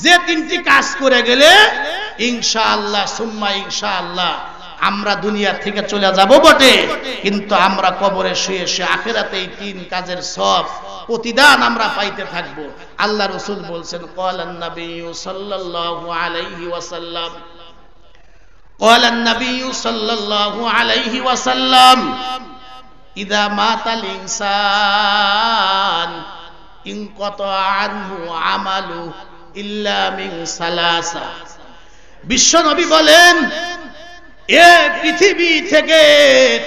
যে তিনটি কাজ করে গেলে ইনশাআল্লাহ সুম্মা ইনশাআল্লাহ আমরা দুনিয়া থেকে চলে যাব বটে, কিন্তু আমরা কবরে শুয়ে শুয়ে আখিরাতে এই তিন কাজের সব প্রতিদান আমরা পাইতে থাকব। আল্লাহ রাসূল বলছেন ক্বালান নবী সাল্লাল্লাহু আলাইহি ওয়াসাল্লাম ক্বালান নবী সাল্লাল্লাহু আলাইহি ওয়াসাল্লাম ইযা মাতাল ইনসান ইনকাতা আনহু আমালু ইল্লা মিন সালাসা। বিশ্ব নবী বলেন এ পৃথিবী থেকে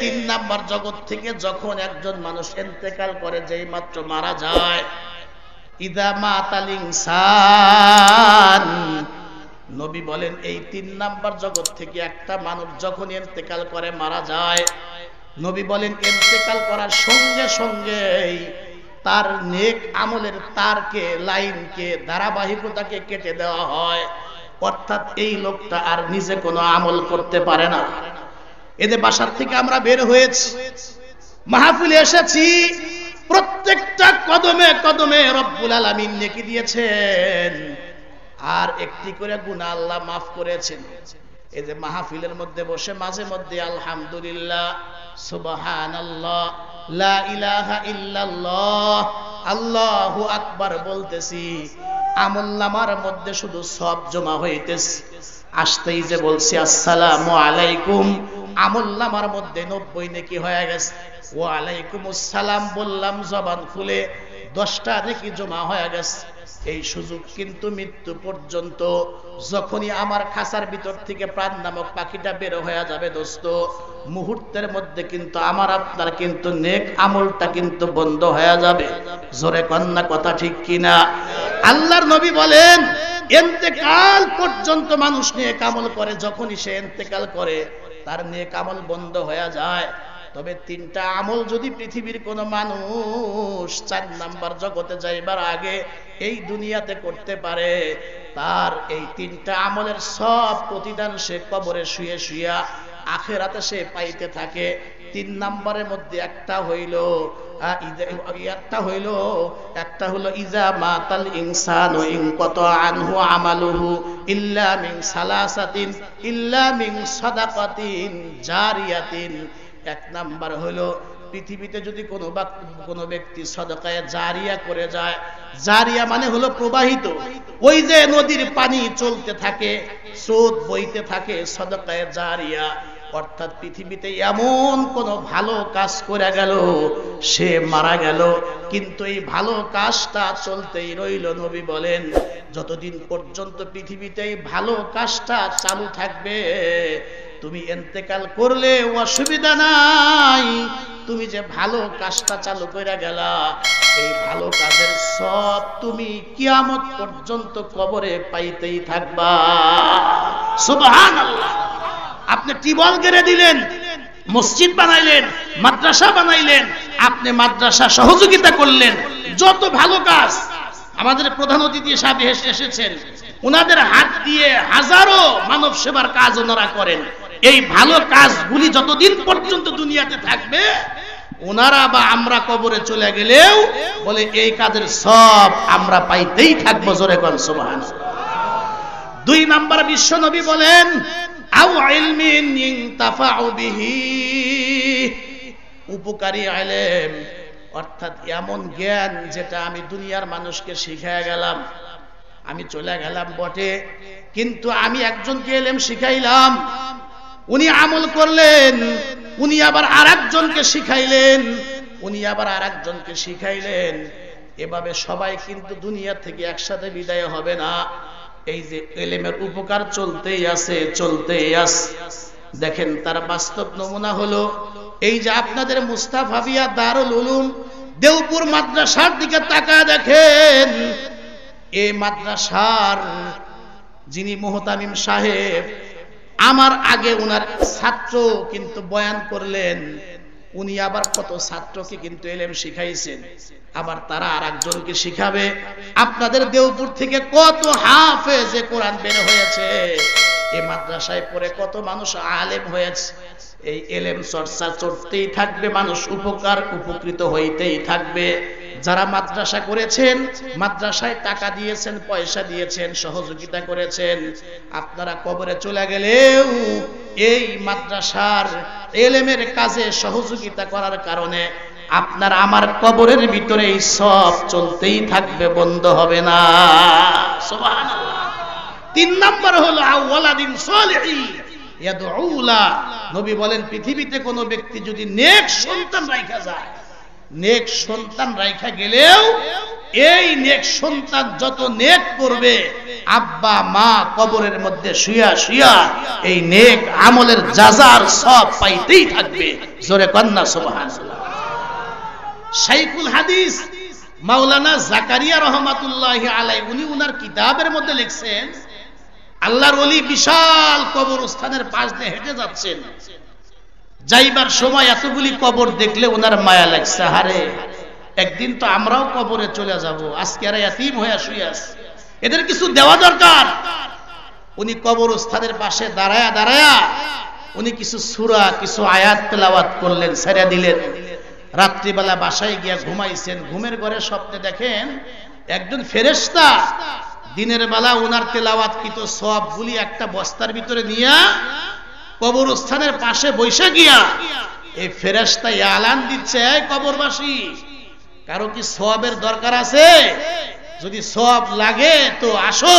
3 নাম্বার জগৎ থেকে যখন একজন মানুষ ইন্তেকাল করে, যেই মাত্র মারা যায়, ইদা মাতাল ইনসান, নবী বলেন এই 3 নাম্বার জগৎ থেকে একটা মানুষ যখন ইন্তেকাল করে মারা যায়, নবী বলেন ইন্তেকাল করার সঙ্গে সঙ্গেই তার নেক আমলের তারকে, লাইনকে, ধারাবাহিকতাকে কেটে দেওয়া হয়। অর্থাৎ এই লোকটা আর নিজে কোনো আমল করতে পারে না। এদের বাসার থেকে আমরা বের হয়েছি, মাহফিলে এসেছি, প্রত্যেকটা কদমে কদমে রব্বুল আলামিন নেকি দিয়েছেন, আর একটি করে গুনাহ আল্লাহ মাফ করেছেন। এই যে মাহফিলের মধ্যে বসে মাঝে মধ্যে আলহামদুলিল্লাহ, সুবহানাল্লাহ, লা ইলাহা ইল্লাল্লাহ, আল্লাহু আকবার বলতেছি, আমলনামার মধ্যে শুধু সব জমা হইতেছে। আসতেই যে বলছি আসসালামু আলাইকুম, আমলনামার মধ্যে 90 নেকি হয়ে গেছে। ওয়া আলাইকুমুস সালাম বললাম জবান খুলে, 10টা নেকি জমা হয়ে গেছে। এই সুযোগ কিন্তু মৃত্যু পর্যন্ত, যখনই আমার খাঁচার ভিতর থেকে প্রাণ নামক পাখিটা বের হয়ে যাবে দোস্ত, মুহূর্তের মধ্যে কিন্তু আমার আপনার কিন্তু নেক আমলটা কিন্তু বন্ধ হয়ে যাবে। জোরে কন্যা কথা ঠিক কিনা? আল্লাহর নবী বলেন ইন্তেকাল পর্যন্ত মানুষ নেক আমল করে, যখনই সে ইন্তেকাল করে তার নেক আমল বন্ধ হয়ে যায়। তবে 3টা আমল যদি পৃথিবীর কোন মানুষ 4 নাম্বার জগতে যাইবার আগে এই দুনিয়াতে করতে পারে, তার এই 3টা আমলের সব প্রতিদান সে কবরে শুয়ে শুয়ে আখিরাতে সে পাইতে থাকে। 3 নাম্বারের মধ্যে একটা হইল ইজা মাতাল ইনসানু ইনকাতা আনহু আমালুহু ইল্লা মিন সালাসাতিন ইল্লা মিন সাদাকাতিন জারিয়াতিন। 1 নাম্বার হলো পৃথিবীতে যদি কোনো ব্যক্তি সদকায়ে জারিয়া করে যায়, জারিয়া মানে হলো প্রবাহিত, ওই যে নদীর পানি চলতে থাকে, স্রোত বইতে থাকে, সদকায়ে জারিয়া। অর্থাৎ পৃথিবীতে এমন কোন ভালো কাজ করে গেল, সে মারা গেল, কিন্তু এই ভালো কাজটা চলতেই রইল। নবী বলেন যতদিন পর্যন্ত পৃথিবীতে এই ভালো কাজটা চালু থাকবে, তুমি ইন্তেকাল করলে অসুবিধা নাই, তুমি যে ভালো কাজটা চালু করে গেলা, এই ভালো কাজের সব তুমি কিয়ামত পর্যন্ত কবরে পাইতেই থাকবা। সুবহানাল্লাহ। আপনি টিউবওয়েল গেড়ে দিলেন, মসজিদ বানাইলেন, মাদ্রাসা বানাইলেন, আপনি মাদ্রাসা সহযোগিতা করলেন, যত ভালো কাজ, আমাদের প্রধান অতিথি সাহেব এসেছেন, ওনাদের হাত দিয়ে হাজারো মানব সেবার কাজ ওনারা করেন। এই ভালো কাজগুলি যতদিন পর্যন্ত দুনিয়াতে থাকবে, ওনারা বা আমরা কবরে চলে গেলেও বলে এই কাজের সব আমরা পাইতেই থাকবো। জোরে কোন সুবহানাল্লাহ। 2 নাম্বার বিশ্ব নবী বলেন আও ইলমিন ইনতাফাউ বিহি, উপকারী ইলম, অর্থাৎ এমন জ্ঞান যেটা আমি দুনিয়ার মানুষকে শিখায় গেলাম, আমি চলে গেলাম বটে, কিন্তু আমি একজনকে ইলম শিখাইলাম, উনি আমল করলেন, উনি আবার আরেকজনকে শিখাইলেন, উনি আবার আরেকজনকে শিখাইলেন। এভাবে সবাই কিন্তু দুনিয়া থেকে একসাথে বিদায় হবে না। এই যে ইলমের উপকার চলতেই আছে, চলতেই আছে। দেখেন তার বাস্তব নমুনা হলো এই যে আপনাদের মুস্তাফাবিয়া দারুল উলুম দেওপুর মাদ্রাসার দিকে তাকায় দেখেন। এই মাদ্রাসার যিনি মুহতামিম সাহেব, আমার আগে উনার ছাত্র কিন্তু বয়ান করলেন, উনি আবার কত ছাত্রকে কিন্তু ইলম শিখাইছেন, আবার তারা আরেকজনকে শিখাবে। আপনাদের দেওপুর থেকে কত হাফেজে কোরআন বের হয়েছে, এই মাদ্রাসায় পড়ে কত মানুষ আলেম হয়েছে। এই ইলম চর্চা চলতেই থাকবে, মানুষ উপকৃত হইতেই থাকবে। যারা মাদ্রাসা করেছেন, মাদ্রাসায় টাকা দিয়েছেন, পয়সা দিয়েছেন, সহযোগিতা করেছেন, আপনারা কবরে চলে গেলেও এই মাদ্রাসার এলেমের কাজে সহযোগিতা করার কারণে আপনার আমার কবরের ভিতরে এই সব চলতেই থাকবে, বন্ধ হবে না। সুবহানাল্লাহ। 3 নাম্বার হলো আওয়ালাদিন সলিহিন ইয়াদউলা। নবী বলেন পৃথিবীতে কোনো ব্যক্তি যদি নেক সন্তান রাখা যায়, নেক সন্তান রাখা গেলেও এই নেক সন্তান যত নেক করবে, আব্বা মা কবরের মধ্যে শুয়া শুয়া এই নেক আমলের যাজার সব পাইতেই থাকবে। জোরে কন্না সুবহানাল্লাহ। শাইখুল হাদিস মাওলানা জাকারিয়া রহমাতুল্লাহি আলাইহি উনি উনার কিতাবের মধ্যে লিখছেন, আল্লাহর ওলি বিশাল কবরস্থানের পাশ দিয়ে হেঁটে যাচ্ছেন, যাইবার সময় এতগুলি কবর দেখলে ওনার মায়া লাগছে, হারে একদিন তো আমরাও কবরে চলে যাব, আজকে আর ইয়াতীম হয়ে শুয়ে আছে, এদের কিছু দেওয়া দরকার। উনি কবরস্থানের পাশে দাঁড়ায়া দাঁড়ায়া উনি কিছু সূরা, কিছু আয়াত তেলাওয়াত করলেন, ছেড়ে দিলেন। রাত্রিবেলা বাসায় গিয়া ঘুমাইছেন, ঘুমের ঘরে স্বপ্নে দেখেন একজন ফেরেশতা দিনের বেলা ওনার তেলাওয়াতকৃত সবগুলি একটা বস্তার ভিতরে নিয়ে কবরস্থানের পাশে বসে গিয়া এই ফেরেশতা এলান দিচ্ছে, এই কবরবাসী, কারো কি সওয়াবের দরকার আছে? যদি সওয়াব লাগে তো আসো,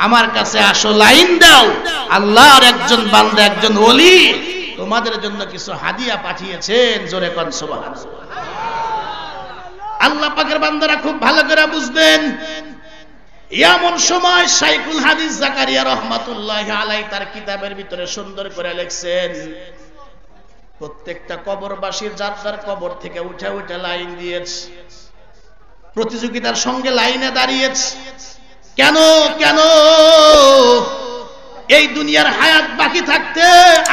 আমার কাছে আসো, লাইন দাও, আল্লাহর একজন বান্দা, একজন ওলি তোমাদের জন্য কিছু হাদিয়া পাঠিয়েছেন। জোরে কোন সুবহানাল্লাহ। আল্লাহ পাকের বান্দারা খুব ভালো করে বুঝবেন, এমন সময় শাইখুল হাদিস জাকারিয়া রহমাতুল্লাহি আলাইহি তার কিতাবের ভিতরে সুন্দর করে লিখছেন, প্রত্যেকটা কবরবাসীর যার যার কবর থেকে উঠে উঠে লাইন দিয়েছে, প্রতিযোগিতার সঙ্গে লাইনে দাঁড়িয়েছে। কেন কেন? এই দুনিয়ার হায়াত বাকি থাকতে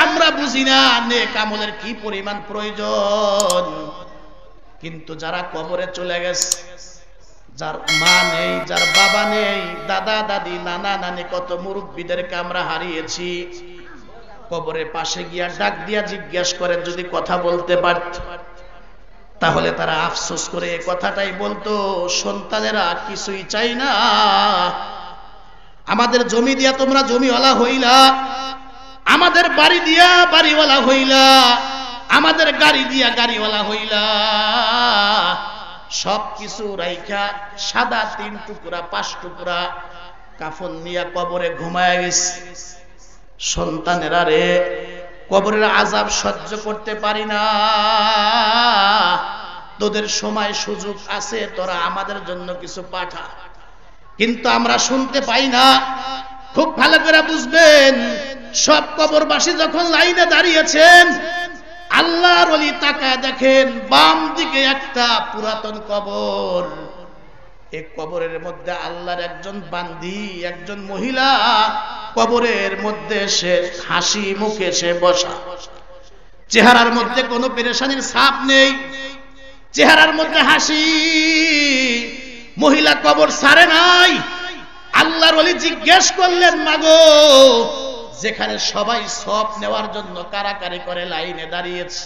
আমরা বুঝি না নেক আমলের কি পরিমাণ প্রয়োজন, কিন্তু যারা কবরে চলে গেছে, যার মা নেই, যার বাবা নেই, দাদা দাদি, নানা নানি, কত মুরব্বীদেরকে আমরা হারিয়েছি, কবরের পাশে গিয়া ডাক দিয়া জিজ্ঞাসা করেন, যদি কথা বলতে পারত তাহলে তারা আফসোস করে এই কথাটাই বলতো, সন্তানেরা কিছুই চাই না, আমাদের জমি দিয়া তোমরা জমিওয়ালা হইলা, আমাদের বাড়ি দিয়া বাড়িওয়ালা হইলা, আমাদের গাড়ি দিয়া গাড়িওয়ালা হইলা, সবকিছু রাইখা সাদা 3 টুকরা 5 টুকরা কাফন নিয়া কবরে ঘুমায় গেছে। সন্তানেরা রে, কবরের আযাব সহ্য করতে পারি না, তোদের সময় সুযোগ আছে, তোরা আমাদের জন্য কিছু পাঠা, কিন্তু আমরা শুনতে পাই না। খুব ভালো করে বুঝবেন, সব কবরবাসী যখন লাইনে দাঁড়িয়েছেন, আল্লাহর ওলি তাকায় দেখেন বাম দিকে একটা পুরাতন কবর, এই কবরের মধ্যে আল্লাহর একজন বান্দি, একজন মহিলা কবরের মধ্যে সে হাসি মুখে সে বসা, চেহারার মধ্যে কোনো পেরেশানির ছাপ নেই, চেহারার মধ্যে হাসি, মহিলা কবর ছাড়ে নাই। আল্লাহর ওলি জিজ্ঞেস করলেন, মাগো, যেখানে সবাই সব নেওয়ার জন্য কারাকারি করে লাইনে দাঁড়িয়েছে,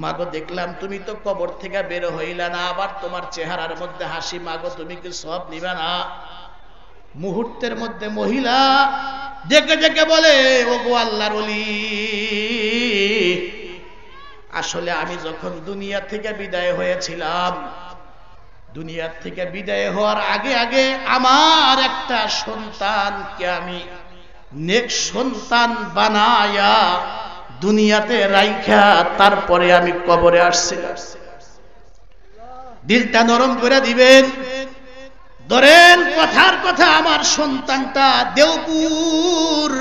মাগো দেখলাম তুমি তো কবর থেকে বের হইলা না, আবার তোমার চেহারার মধ্যে হাসি, মাগো তুমি কি সব নিবে না? মুহূর্তের মধ্যে মহিলা ডেকে ডেকে বলে, ওগো আল্লাহর ওলি, আসলে আমি যখন দুনিয়া থেকে বিদায় হয়েছিলাম, দুনিয়া থেকে বিদায় হওয়ার আগে আগে আমার একটা সন্তানকে আমি নেক সন্তান বানায়া দুনিয়াতে রাইখা তারপরে আমি কবরে আসছি। দিলটা নরম করে দিবেন, ধরেন কথার কথা, আমার সন্তানটা দেওপুর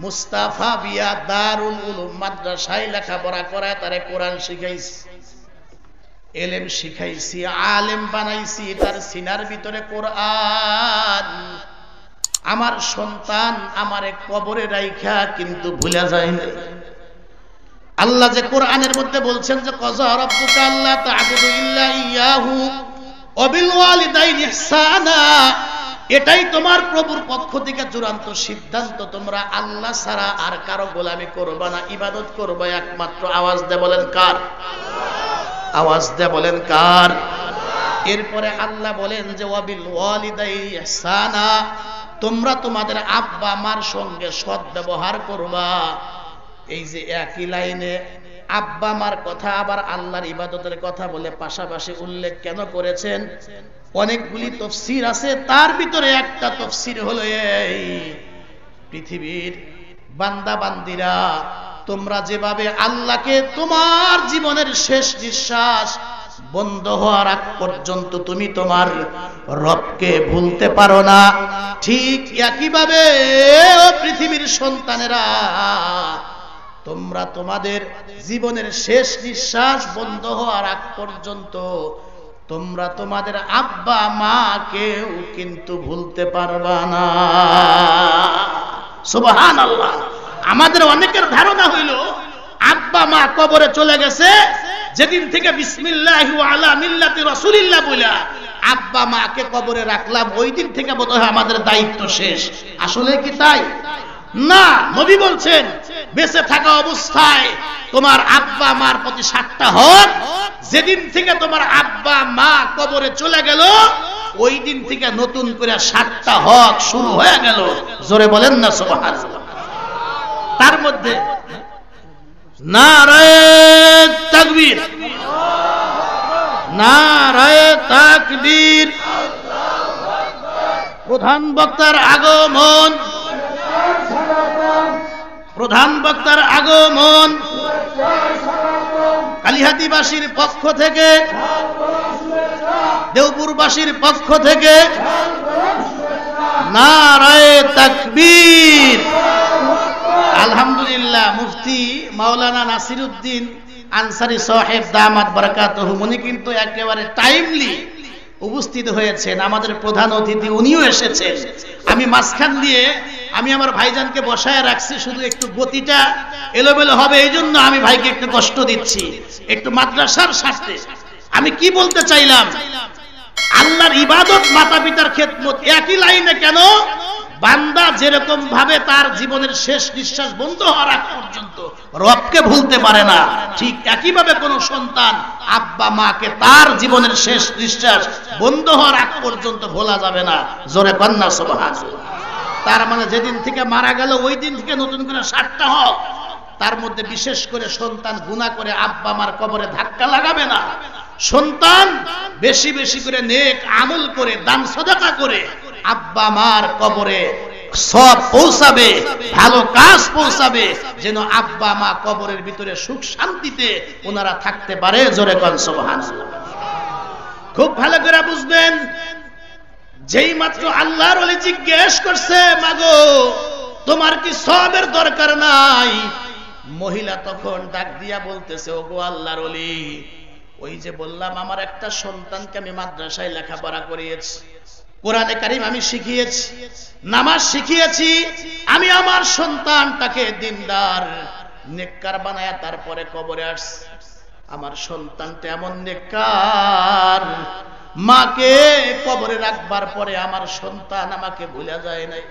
মুস্তাফা বিয়া দারুল উলুম মাদ্রাসায় লেখাপড়া করায়, তারে কোরআন শিখাইছি, এলেম শিখাইছি, আলেম বানাইছি, তার সিনার ভিতরে কোরআন। আমার সন্তান আমারে কবরে রাইখা কিন্তু ভুলে যায় না। আল্লাহ যে কোরআনের মধ্যে বলছেন যে কাযা রাব্বুকা আল্লা তা'বুদু ইল্লা ইয়াহু ওয়া বিল ওয়ালিদাইনি ইহসানা, এটাই তোমার প্রভুর পক্ষ থেকে চূড়ান্ত সিদ্ধান্ত, তোমরা আল্লাহ ছাড়া আর কারো গোলামি করবা না, ইবাদত করবা একমাত্র। আওয়াজ দিয়ে বলেন কার? আওয়াজ দিয়ে বলেন কার? এরপরে আল্লাহ বলেন যে ওয়াবিল ওয়ালিদাইনি ইহসানা, তোমরা তোমাদের আব্বা মার সঙ্গে সৎ ব্যবহার করবা। এই যে একই লাইনে আব্বা মার কথা আবার আল্লাহর ইবাদতের কথা বলে পাশাপাশি উল্লেখ কেন করেছেন? অনেকগুলি তাফসীর আছে, তার ভিতরে একটা তাফসীর হলো এই, পৃথিবীর বান্দা বান্দিরা তোমরা যেভাবে আল্লাহকে তোমার জীবনের শেষ নিঃশ্বাস বন্ধ হওয়ার আগ পর্যন্ত তুমি তোমার রবকে ভুলতে পারো না, ঠিক একইভাবে ও পৃথিবীর সন্তানেরা তোমরা তোমাদের জীবনের শেষ নিঃশ্বাস বন্ধ হওয়ার আগ পর্যন্ত তোমরা তোমাদের আব্বা মাকেও কিন্তু ভুলতে পারবা না। সুবহানাল্লাহ। আমাদের অনেকের ধারণা হইল আব্বা মা কবরে চলে গেছে, যেদিন থেকে বিসমিল্লাহি ওয়া আলা মিল্লাতি রাসূলিল্লাহ বলা আব্বা মাকে কবরে রাখলাম, ওই দিন থেকে বোধহয় আমাদের দায়িত্ব শেষ। আসলে কি তাই? না, নবী বলছেন বেঁচে থাকা অবস্থায় তোমার আব্বা মার প্রতি 7টা হক, যেদিন থেকে তোমার আব্বা মা কবরে চলে গেল ওই দিন থেকে নতুন করে 7টা হক শুরু হয়ে গেল। জোরে বলেন না সুবহানাল্লাহ। তার মধ্যে নারায়ে তাকবীর, নারায়ে তাকবীর, প্রধান বক্তার আগমন, প্রধান বক্তার আগমন কালিহাতীবাসীর পক্ষ থেকে, দেওপুরবাসীর পক্ষ থেকে নারায়ে তাকবীর। আলহামদুলিল্লাহ, মুফতি মাওলানা নাসিরউদ্দিন আনসারী সাহেব দামাত বারাকাতুহু উনি কিন্তু একেবারে টাইমলি উপস্থিত হয়েছেন। আমাদের প্রধান অতিথি উনিও এসেছেন। আমি মাঝখান দিয়ে আমি আমার ভাইজানকে বসায় রাখছি, শুধু একটু গতিটা এলোমেলো হবে এই জন্য আমি ভাইকে একটু কষ্ট দিচ্ছি, একটু মাদ্রাসার স্বার্থে। আমি কি বলতে চাইলাম, আল্লাহর ইবাদত মাতা পিতার খেদমত একই লাইনে কেন? বান্দা যেরকম ভাবে তার জীবনের শেষ নিঃশ্বাস বন্ধ হওয়ার আগ পর্যন্ত রবকে ভুলতে পারে না, ঠিক একই ভাবে কোন সন্তান আব্বা মাকে তার জীবনের শেষ নিঃশ্বাস বন্ধ হওয়ার আগ পর্যন্ত ভোলা যাবে না। জোরে কন্যা সুবহানাল্লাহ। তার মানে যেদিন থেকে মারা গেল ওই দিন থেকে নতুন করে 7টা হক, তার মধ্যে বিশেষ করে সন্তান গুনাহ করে আব্বা মার কবরে ধাক্কা লাগাবে না। সন্তান বেশি বেশি করে নেক আমল করে দান সদকা করে আব্বা মার কবরে সব পৌঁছাবে, ভালো কাজ পৌঁছাবে, যেন আব্বা মা কবরের ভিতরে সুখ শান্তিতে ওনারা থাকতে পারে। জোরে কোন সুবহানাল্লাহ। খুব ভালো করে বুঝবেন, যেই মাত্র আল্লাহর ওলি জিজ্ঞেস করছে মাগো তোমার কি সওয়াবের দরকার নাই, মহিলা তখন ডাক দিয়া বলতেছে ওগো আল্লাহর ওলি, ওই যে বললাম আমার একটা সন্তানকে আমি মাদ্রাসায় লেখাপড়া করিয়েছি, কোরআনে কারীম আমি শিখিয়েছি, নামাজ শিখিয়েছি, আমি আমার সন্তানটাকে দিনদার নেককার বানায়া তারপরে কবরে আসছি। আমার সন্তানটা এমন নেককার, মাকে কবরে রাখবার পরে আমার সন্তান আমাকে ভুলে যায় নাই,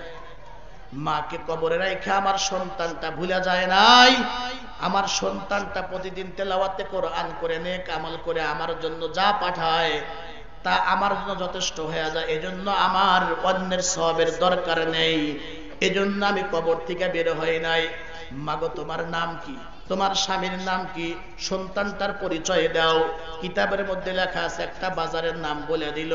মাকে কবরে রাখা আমার সন্তানটা ভুলে যায় নাই। আমার সন্তানটা প্রতিদিন তেলাওয়াতে কোরআন করে নেক আমল করে আমার জন্য যা পাঠায় তা আমার জন্য যথেষ্ট হয়ে যায়। এজন্য আমার অন্যের সওয়াবের দরকার নেই, এজন্য আমি কবর থেকে বের হই নাই। মাগো তোমার নাম কি, তোমার স্বামীর নাম কি, সন্তানটার পরিচয় দাও। কিতাবের মধ্যে লেখা আছে একটা বাজারের নাম বলে দিল,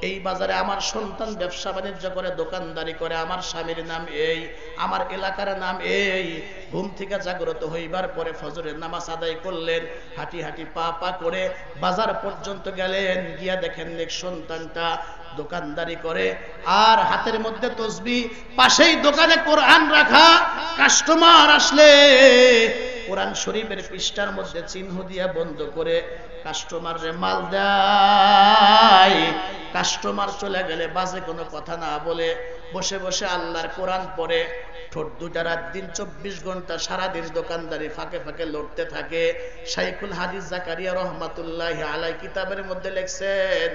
এই বাজারে আমার সন্তান ব্যবসা বাণিজ্য করে, দোকানদারি করে, আমার স্বামীর নাম এই, আমার এলাকার নাম এই। ঘুম থেকে জাগ্রত হইবার পরে ফজরের নামাজ আদায় করলেন, হাঁটি হাঁটি পা পা করে বাজার পর্যন্ত গেলেন, গিয়া দেখেন নেক সন্তানটা দোকানদারি করে আর হাতের মধ্যে তসবিহ, পাশেই দোকানে কোরআন রাখা, কাস্টমার আসলে কোরআন শরীফের পৃষ্ঠার মধ্যে চিহ্ন দিয়া বন্ধ করে কাস্টমার রে মাল দেয়। কাস্টমার চলে গেলে বাজে কোনো কথা না বলে বসে বসে আল্লাহর কোরআন পড়ে, ঠোঁট দুটা রাত দিন 24 ঘন্টা সারাদিন দোকানদারি ফাঁকে ফাঁকে লড়তে থাকে। শাইখুল হাদিস জাকারিয়া রহমাতুল্লাহি আলাইহি কিতাবের মধ্যে লিখছেন,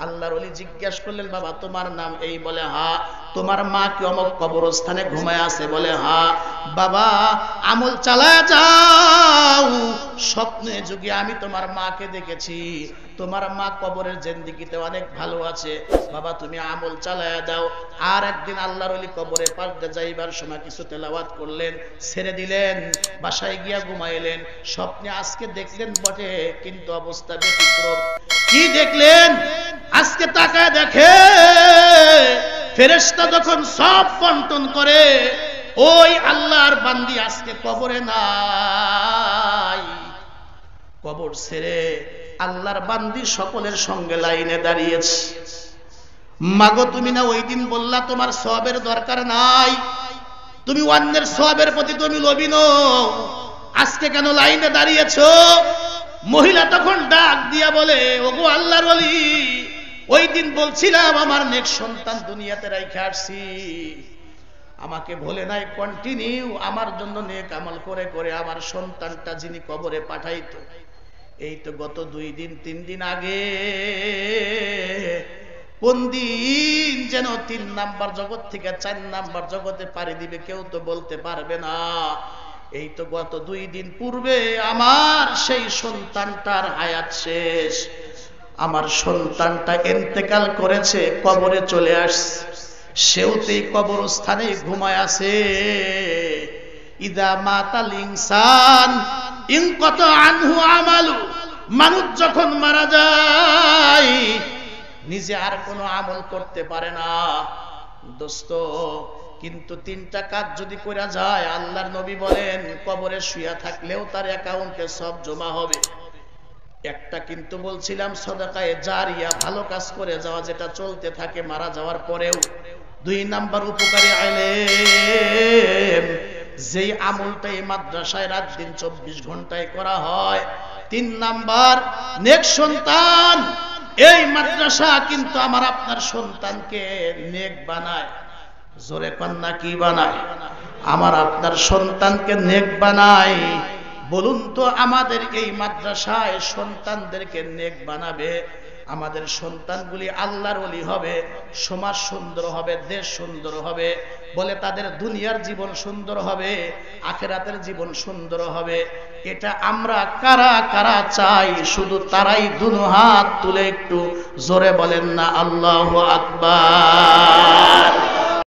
আল্লাহর ওলি জিজ্ঞাসা করলেন বাবা তোমার নাম এই, বলে হ্যাঁ। তোমার মা কি অমুক কবরস্থানে ঘুমায় আছে? বলে হ্যাঁ। বাবা আমল চালায় যাও, স্বপ্নে যুগে আমি তোমার মাকে দেখেছি, তোমার মা কবরের জিন্দেগিতে অনেক ভালো আছে। বাবা তুমি আমল চালায় দাও। আর একদিন আল্লাহর ওলি কবরে পাড়তে যাইবার সময় কিছু তেলাওয়াত করলেন, ছেড়ে দিলেন, বাসায় গিয়া ঘুমাইলেন। স্বপ্নে আজকে দেখলেন বটে, কিন্তু অবস্থা ব্যতিক্রম। কি দেখলেন? আজকে তাকায় দেখে ফেরেশতা যখন সব বন্টন করে, ওই আল্লাহর বান্দি আজকে কবরে নাই। কবর ছেড়ে আল্লাহর বান্দি সকলের সঙ্গে লাইনে দাঁড়িয়েছে। মাগো তুমি না ওই দিন বললা তোমার সওয়াবের দরকার নাই, তুমি অন্যের সওয়াবের প্রতি তুমি লোভী নও, আজকে কেন লাইনে দাঁড়িয়েছো? মহিলা তখন ডাক দিয়া বলে, ওগো আল্লাহর ওলি, ওই দিন বলছিলাম আমার নেক সন্তান দুনিয়াতে রাইখা আসছি, আমাকে বলে নাই কন্টিনিউ আমার জন্য নেক আমল করে করে আমার সন্তানটা যিনি কবরে পাঠাইতো। এই তো গত 2 দিন 3 দিন আগে, কোন দিন যেন 3 নাম্বার জগৎ থেকে 4 নাম্বার জগতে পাড়ি দিবে কেউ তো বলতে পারবে না। এই তো গত 2 দিন পূর্বে আমার সেই সন্তানটার হায়াত শেষ, আমার সন্তানটা ইন্তেকাল করেছে, কবরে চলে আসছে, সেও তো এই কবরস্থানে ঘুমায় আছে। ইদা মাতাল ইনসান ইনকাতা আনহু আমালু, মানুষ যখন মারা যায় নিজে আর কোনো আমল করতে পারে না দোস্ত। কিন্তু 3টা কাজ যদি করা যায়, আল্লাহর নবী বলেন কবরে শুয়া থাকলেও তার অ্যাকাউন্টে সব জমা হবে। একটা কিন্তু বলছিলাম সদকায়ে জারিয়া, ভালো কাজ করে যাওয়া, যেটা চলতে থাকে মারা যাওয়ার পরেও। 2 নাম্বার উপকারী ইলম, যেই আমলটা এই মাদ্রাসায় রাত দিন 24 ঘন্টায় করা হয়। 3 নাম্বার নেক সন্তান, এই মাদ্রাসা কিন্তু আমার আপনার সন্তানকে নেক বানায়। জোরে কন্যা কি বানায়? আমার আপনার সন্তানকে নেক বানায়। বলুন তো আমাদের এই মাদ্রাসায় সন্তানদেরকে নেক বানাবে, আমাদের সন্তানগুলি আল্লাহর ওলি হবে, সমাজ সুন্দর হবে, দেশ সুন্দর হবে, বলে তাদের দুনিয়ার জীবন সুন্দর হবে, আখিরাতের জীবন সুন্দর হবে। এটা আমরা কারা কারা চাই? শুধু তারাই দুনো হাত তুলে একটু জোরে বলেন না আল্লাহু আকবার।